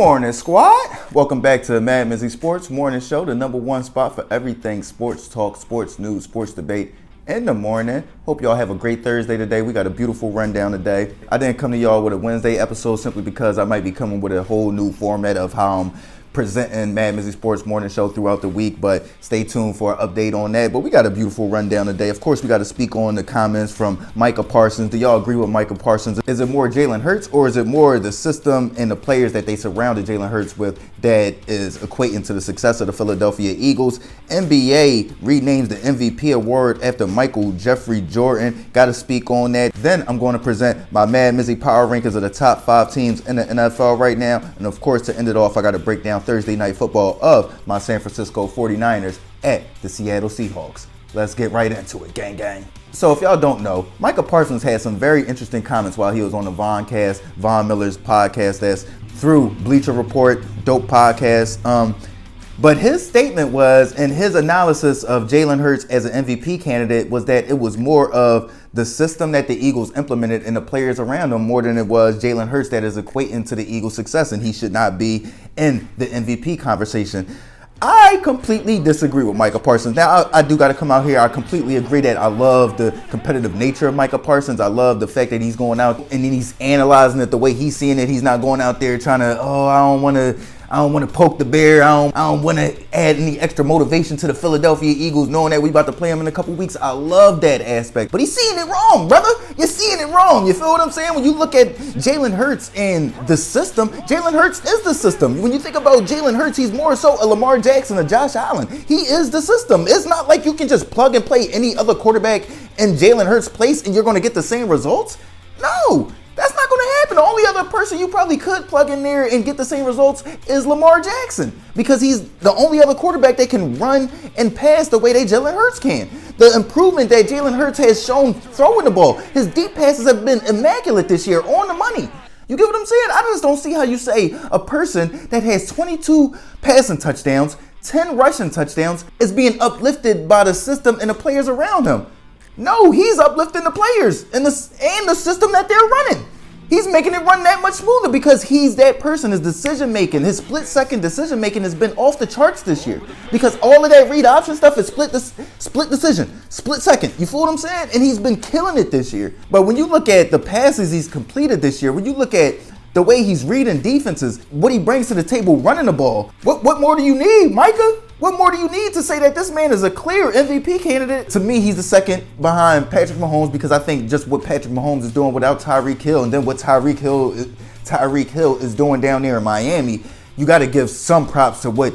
morning, squad. Welcome back to MadMizzy Sports Morning Show, the #1 spot for everything sports talk, sports news, sports debate in the morning. Hope y'all have a great Thursday today. We got a beautiful rundown today. I didn't come to y'all with a Wednesday episode simply because I might be coming with a whole new format of how I'm presenting MadMizzy Sports Morning Show throughout the week, but stay tuned for an update on that. But we got a beautiful rundown today. Of course, we got to speak on the comments from Micah Parsons. Do y'all agree with Micah Parsons? Is it more Jalen Hurts, or is it more the system and the players that they surrounded Jalen Hurts with that is equating to the success of the Philadelphia Eagles? NBA renames the MVP award after Michael Jeffrey Jordan. Got to speak on that. Then I'm going to present my MadMizzy Power Rankings of the top 5 teams in the NFL right now. And of course, to end it off, I got to break down Thursday night football of my San Francisco 49ers at the Seattle Seahawks. Let's get right into it, gang gang. So if y'all don't know, Micah Parsons had some very interesting comments while he was on the Von Miller's podcast that's through Bleacher Report, dope podcast. But his statement was, and his analysis of Jalen Hurts as an MVP candidate was that it was more of the system that the Eagles implemented and the players around him more than it was Jalen Hurts that is equating to the Eagles' success, and he should not be in the MVP conversation. I completely disagree with Micah Parsons. Now, I do got to come out here. I completely agree that I love the competitive nature of Micah Parsons. I love the fact that he's going out and then he's analyzing it the way he's seeing it. He's not going out there trying to, I don't want to poke the bear. I don't want to add any extra motivation to the Philadelphia Eagles, knowing that we about to play them in a couple weeks. I love that aspect. But he's seeing it wrong, brother. You're seeing it wrong. You feel what I'm saying? When you look at Jalen Hurts and the system, Jalen Hurts is the system. When you think about Jalen Hurts, he's more so a Lamar Jackson, a Josh Allen. He is the system. It's not like you can just plug and play any other quarterback in Jalen Hurts' place and you're going to get the same results. No. That's not going to happen. The only other person you probably could plug in there and get the same results is Lamar Jackson, because he's the only other quarterback that can run and pass the way that Jalen Hurts can. The improvement that Jalen Hurts has shown throwing the ball, his deep passes have been immaculate this year, on the money. You get what I'm saying? I just don't see how you say a person that has 22 passing touchdowns, 10 rushing touchdowns is being uplifted by the system and the players around him. No, he's uplifting the players and the system that they're running. He's making it run that much smoother because he's that person. His decision making, his split-second decision making has been off the charts this year because all of that read option stuff is split decision, split second. You feel what I'm saying? And he's been killing it this year. But when you look at the passes he's completed this year, when you look at the way he's reading defenses, what he brings to the table running the ball, what more do you need, Micah? What more do you need to say that this man is a clear MVP candidate? To me, he's the second behind Patrick Mahomes because I think just what Patrick Mahomes is doing without Tyreek Hill and then what Tyreek Hill is doing down there in Miami, you got to give some props to what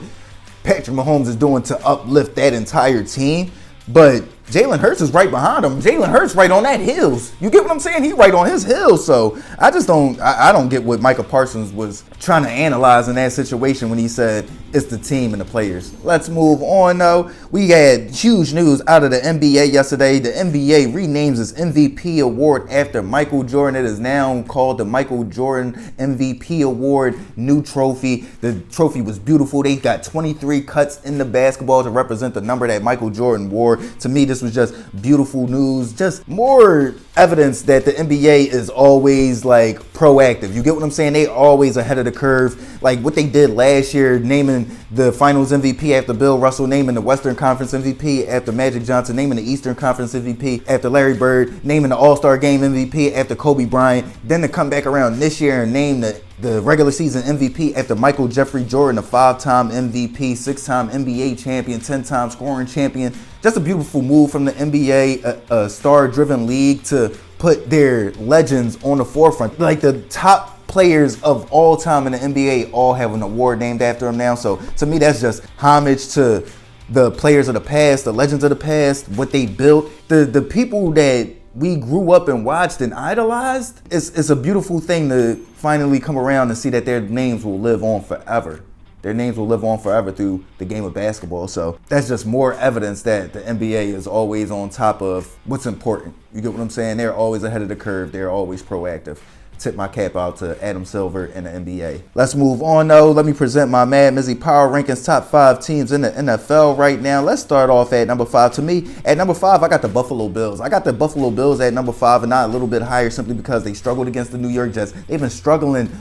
Patrick Mahomes is doing to uplift that entire team. But Jalen Hurts is right behind him. Jalen Hurts right on that hills. You get what I'm saying? He right on his heels. So I don't get what Micah Parsons was trying to analyze in that situation when he said it's the team and the players. Let's move on though. We had huge news out of the NBA yesterday. The NBA renames its MVP award after Michael Jordan. It is now called the Michael Jordan MVP Award. New trophy. The trophy was beautiful. They got 23 cuts in the basketball to represent the number that Michael Jordan wore. To me, this was just beautiful news. Just more evidence that the NBA is always like proactive. You get what I'm saying? They always ahead of the curve. Like what they did last year, naming the Finals MVP after Bill Russell, naming the Western Conference MVP after Magic Johnson, naming the Eastern Conference MVP after Larry Bird, naming the All-Star Game MVP after Kobe Bryant. Then to come back around this year and name the regular season MVP after Michael Jeffrey Jordan, a 5-time MVP, 6-time NBA champion, 10-time scoring champion. Just a beautiful move from the NBA, a star-driven league, to put their legends on the forefront. Like the top players of all time in the NBA all have an award named after them now. So to me, that's just homage to the players of the past, the legends of the past, what they built, the people that we grew up and watched and idolized. It's a beautiful thing to finally come around and see that their names will live on forever. Their names will live on forever through the game of basketball. So that's just more evidence that the NBA is always on top of what's important. You get what I'm saying? They're always ahead of the curve. They're always proactive. tip my cap out to Adam Silver in the NBA. Let's move on though. Let me present my MadMizzy Power Rankings top 5 teams in the NFL right now. Let's start off at number 5. To me, at number 5, I got the Buffalo Bills. I got the Buffalo Bills at number 5 and not a little bit higher simply because they struggled against the New York Jets. They've been struggling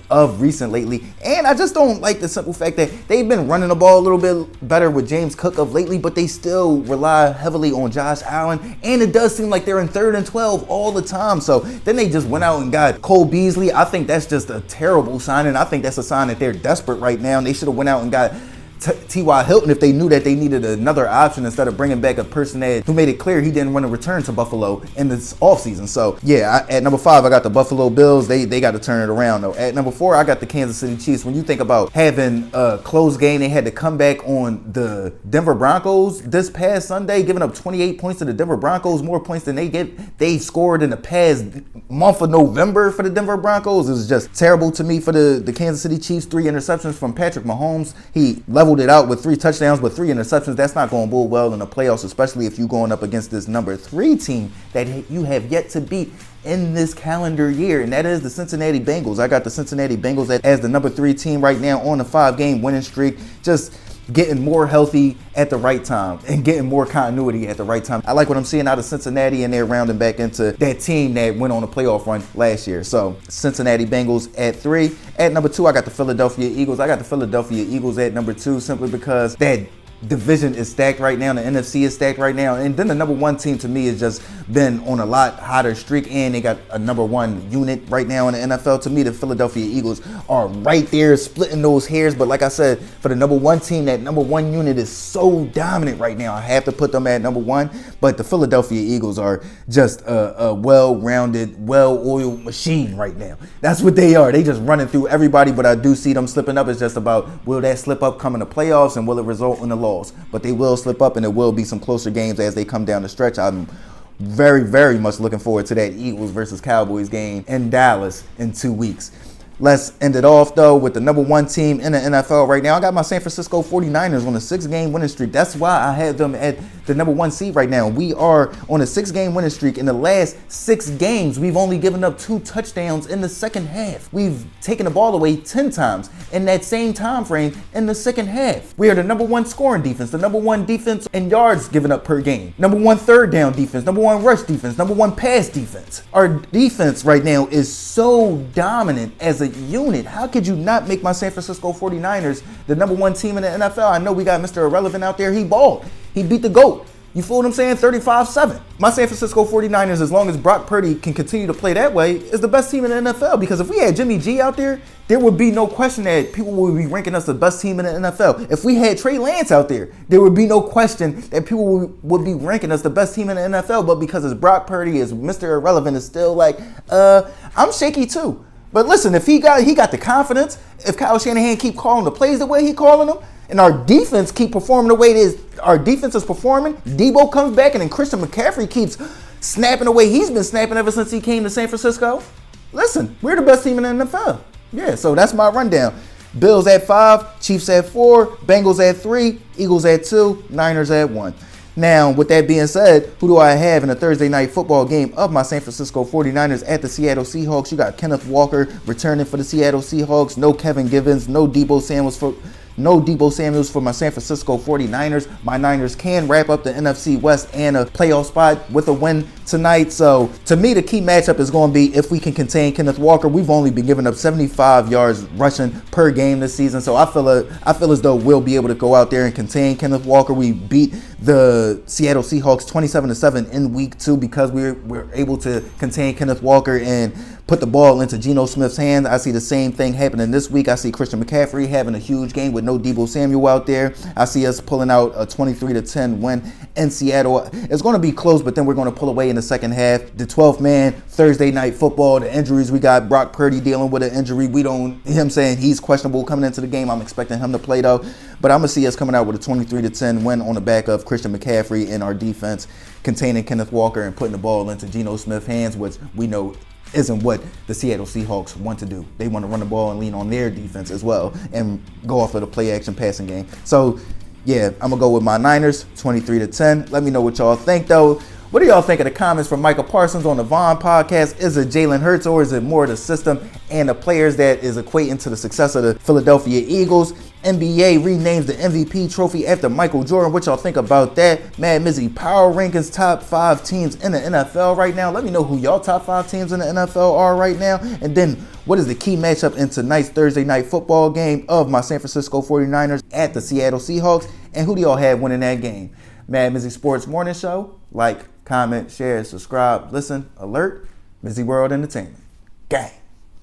of recent lately. And I just don't like the simple fact that they've been running the ball a little bit better with James Cook of lately, but they still rely heavily on Josh Allen. And it does seem like they're in 3rd and 12 all the time. So then they just went out and got Cole Beasley. I think that's just a terrible sign, and I think that's a sign that they're desperate right now. And they should have went out and got T.Y. Hilton if they knew that they needed another option instead of bringing back a person who made it clear he didn't want to return to Buffalo in this offseason. So, yeah, at number 5, I got the Buffalo Bills. They got to turn it around, though. At number 4, I got the Kansas City Chiefs. When you think about having a close game, they had to come back on the Denver Broncos this past Sunday, giving up 28 points to the Denver Broncos, more points than they scored in the past month of November for the Denver Broncos. It was just terrible to me for the Kansas City Chiefs. 3 interceptions from Patrick Mahomes. He leveled it out with 3 touchdowns, but 3 interceptions. That's not going to bode well in the playoffs, especially if you're going up against this number 3 team that you have yet to beat in this calendar year, and that is the Cincinnati Bengals. I got the Cincinnati Bengals as the number 3 team right now on a 5-game winning streak, just getting more healthy at the right time and getting more continuity at the right time. I like what I'm seeing out of Cincinnati, and they're rounding back into that team that went on a playoff run last year. So Cincinnati Bengals at 3. At number 2, I got the Philadelphia Eagles. I got the Philadelphia Eagles at number 2 simply because that division is stacked right now. The NFC is stacked right now. And then the number 1 team to me has just been on a lot hotter streak, and they got a number 1 unit right now in the NFL. To me, the Philadelphia Eagles are right there splitting those hairs. But like I said, for the number 1 team, that number 1 unit is so dominant right now. I have to put them at number 1. But the Philadelphia Eagles are just a well-rounded, well-oiled machine right now. That's what they are. They just running through everybody, but I do see them slipping up. It's just about, will that slip up come in the playoffs, and will it result in a loss? But they will slip up, and there will be some closer games as they come down the stretch. I'm very, very much looking forward to that Eagles versus Cowboys game in Dallas in 2 weeks. Let's end it off, though, with the number 1 team in the NFL right now. I got my San Francisco 49ers on a 6-game winning streak. That's why I had them at the number 1 seed right now. We are on a 6-game winning streak. In the last 6 games, we've only given up 2 touchdowns in the second half. We've taken the ball away 10 times in that same time frame in the second half. We are the number 1 scoring defense, the number 1 defense in yards given up per game, number 1 third down defense, number 1 rush defense, number 1 pass defense. Our defense right now is so dominant as a unit. How could you not make my San Francisco 49ers the number 1 team in the NFL? I know we got Mr. Irrelevant out there. He balled. He beat the GOAT. You feel what I'm saying? 35-7. My San Francisco 49ers, as long as Brock Purdy can continue to play that way, is the best team in the NFL. Because if we had Jimmy G out there would be no question that people would be ranking us the best team in the NFL. If we had Trey Lance out there would be no question that people would be ranking us the best team in the NFL. But because it's Brock Purdy, is Mr. Irrelevant, is still like, I'm shaky too. But listen, if he got the confidence, if Kyle Shanahan keep calling the plays the way he calling them, and our defense keep performing the way it is, our defense is performing, Debo comes back, and then Christian McCaffrey keeps snapping the way he's been snapping ever since he came to San Francisco. Listen, we're the best team in the NFL. Yeah, so that's my rundown. Bills at 5, Chiefs at 4, Bengals at 3, Eagles at 2, Niners at 1. Now, with that being said, who do I have in a Thursday night football game of my San Francisco 49ers at the Seattle Seahawks? You got Kenneth Walker returning for the Seattle Seahawks. No Kevin Givens, no Debo Samuels for my San Francisco 49ers. My Niners can wrap up the NFC West and a playoff spot with a win tonight. So to me, the key matchup is going to be if we can contain Kenneth Walker. We've only been giving up 75 yards rushing per game this season. So I feel as though we'll be able to go out there and contain Kenneth Walker. We beat the Seattle Seahawks 27-7 in week 2 because we're able to contain Kenneth Walker and put the ball into Geno Smith's hands. I see the same thing happening this week. I see Christian McCaffrey having a huge game with no Debo Samuel out there. I see us pulling out a 23-10 win in Seattle. It's going to be close, but then we're going to pull away in the second half. The 12th man Thursday night football, the injuries we got, Brock Purdy dealing with an injury. Him saying he's questionable coming into the game. I'm expecting him to play though. But I'm going to see us coming out with a 23-10 win on the back of Christian McCaffrey and our defense containing Kenneth Walker and putting the ball into Geno Smith's hands, which we know isn't what the Seattle Seahawks want to do. They want to run the ball and lean on their defense as well and go off of the play action passing game. So yeah, I'm gonna go with my Niners 23-10. Let me know what y'all think though. What do y'all think of the comments from Micah Parsons on the Vaughn podcast? Is it Jalen Hurts, or is it more the system and the players that is equating to the success of the Philadelphia Eagles? NBA renames the MVP trophy after Michael Jordan. What y'all think about that? MadMizzy Power Rankings top 5 teams in the NFL right now. Let me know who y'all top 5 teams in the NFL are right now. And then what is the key matchup in tonight's Thursday night football game of my San Francisco 49ers at the Seattle Seahawks? And who do y'all have winning that game? MadMizzy Sports Morning Show. Like, comment, share, subscribe, listen, alert. MizzyWorld Entertainment. Gang.